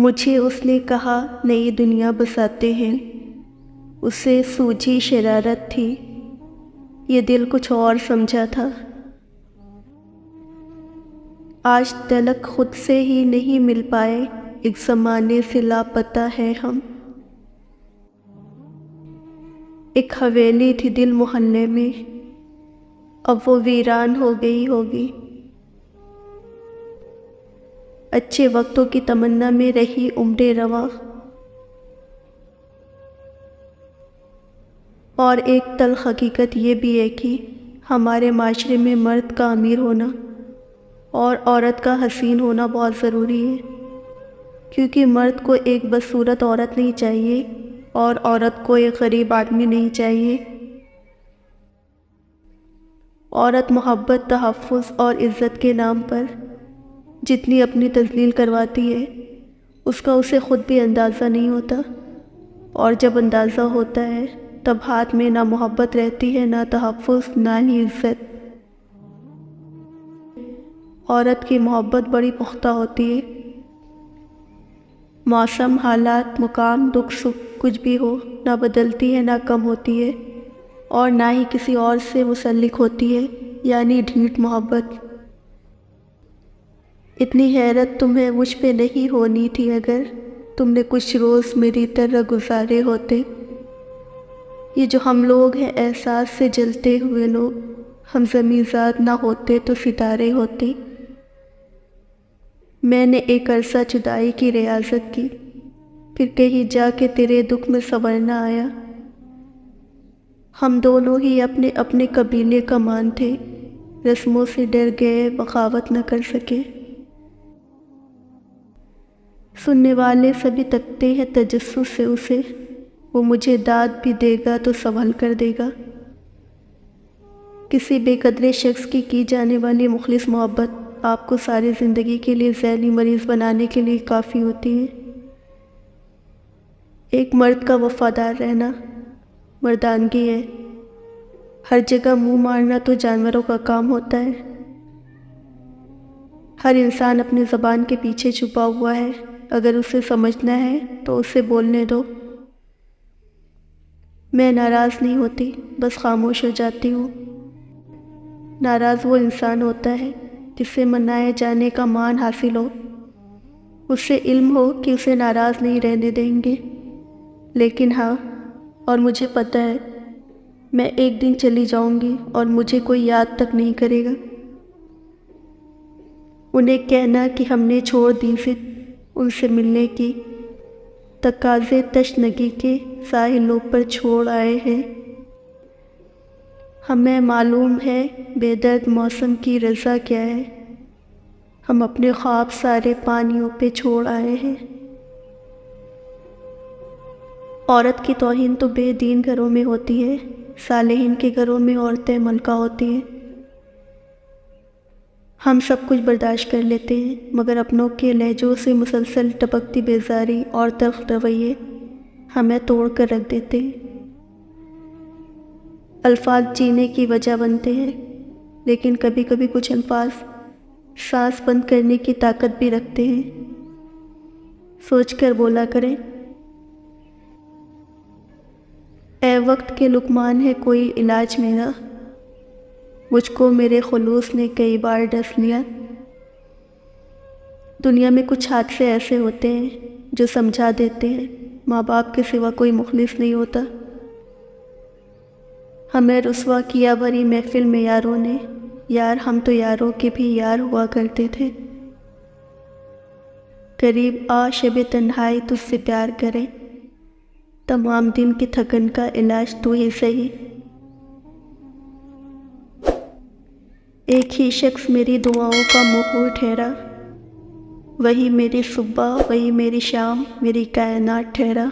مجھے اس نے کہا نئی دنیا بساتے ہیں، اسے سوجھی شرارت تھی، یہ دل کچھ اور سمجھا تھا۔ آج تلک خود سے ہی نہیں مل پائے، ایک زمانے سے لاپتہ ہے ہم۔ ایک حویلی تھی دل محلے میں، اب وہ ویران ہو گئی ہوگی۔ اچھے وقتوں کی تمنا میں رہی عمر رواں، اور ایک تلخ حقیقت یہ بھی ہے کہ ہمارے معاشرے میں مرد کا امیر ہونا اور عورت کا حسین ہونا بہت ضروری ہے، کیونکہ مرد کو ایک بدصورت عورت نہیں چاہیے اور عورت کو ایک غریب آدمی نہیں چاہیے۔ عورت محبت، تحفظ اور عزت کے نام پر جتنی اپنی تذلیل کرواتی ہے، اس کا اسے خود بھی اندازہ نہیں ہوتا، اور جب اندازہ ہوتا ہے تب ہاتھ میں نہ محبت رہتی ہے، نہ تحفظ، نہ ہی عزت۔ عورت کی محبت بڑی پختہ ہوتی ہے، موسم، حالات، مقام، دکھ سکھ کچھ بھی ہو، نہ بدلتی ہے، نہ کم ہوتی ہے، اور نہ ہی کسی اور سے منسلک ہوتی ہے، یعنی ڈھیٹ محبت۔ اتنی حیرت تمہیں مجھ پہ نہیں ہونی تھی اگر تم نے کچھ روز میری طرح گزارے ہوتے۔ یہ جو ہم لوگ ہیں احساس سے جلتے ہوئے لوگ، ہم زمیں ذات نہ ہوتے تو ستارے ہوتے۔ میں نے ایک عرصہ جدائی کی ریاضت کی، پھر کہیں جا کے تیرے دکھ میں سنورنا آیا۔ ہم دونوں ہی اپنے اپنے قبیلے کا مان تھے، رسموں سے ڈر گئے، بغاوت نہ کر سکے۔ سننے والے سبھی تکتے ہیں تجسس سے اسے، وہ مجھے داد بھی دے گا تو سنبھل کر دے گا۔ کسی بے قدرے شخص کی جانے والی مخلص محبت آپ کو ساری زندگی کے لیے ذہنی مریض بنانے کے لیے کافی ہوتی ہے۔ ایک مرد کا وفادار رہنا مردانگی ہے، ہر جگہ منہ مارنا تو جانوروں کا کام ہوتا ہے۔ ہر انسان اپنی زبان کے پیچھے چھپا ہوا ہے، اگر اسے سمجھنا ہے تو اسے بولنے دو۔ میں ناراض نہیں ہوتی، بس خاموش ہو جاتی ہوں۔ ناراض وہ انسان ہوتا ہے جسے منائے جانے کا مان حاصل ہو، اس سے علم ہو کہ اسے ناراض نہیں رہنے دیں گے، لیکن ہاں، اور مجھے پتہ ہے میں ایک دن چلی جاؤں گی اور مجھے کوئی یاد تک نہیں کرے گا۔ انہیں کہنا کہ ہم نے چھوڑ دی ضد ان سے ملنے کی، تقاضے تشنگی کے ساحلوں پر چھوڑ آئے ہیں۔ ہمیں معلوم ہے بے درد موسم کی رضا کیا ہے، ہم اپنے خواب سارے پانیوں پہ چھوڑ آئے ہیں۔ عورت کی توہین تو بے دین گھروں میں ہوتی ہے، صالحین کے گھروں میں عورتیں ملکہ ہوتی ہیں۔ ہم سب کچھ برداشت کر لیتے ہیں، مگر اپنوں کے لہجوں سے مسلسل ٹپکتی بیزاری اور تلخ رویے ہمیں توڑ کر رکھ دیتے ہیں۔ الفاظ جینے کی وجہ بنتے ہیں، لیکن کبھی کبھی کچھ الفاظ سانس بند کرنے کی طاقت بھی رکھتے ہیں۔ سوچ کر بولا کریں۔ اے وقت کے لقمان ہے کوئی علاج میرا، مجھ کو میرے خلوص نے کئی بار ڈس لیا۔ دنیا میں کچھ حادثے ایسے ہوتے ہیں جو سمجھا دیتے ہیں ماں باپ کے سوا کوئی مخلص نہیں ہوتا۔ ہمیں رسوا کیا بھری محفل میں یاروں نے، یار ہم تو یاروں کے بھی یار ہوا کرتے تھے۔ قریب آ شب تنہائی تجھ سے پیار کریں، تمام دن کی تھکن کا علاج تو ہی صحیح۔ ایک ہی شخص میری دعاؤں کا موہر ٹھہرا، وہی میری صبح، وہی میری شام، میری کائنات ٹھہرا۔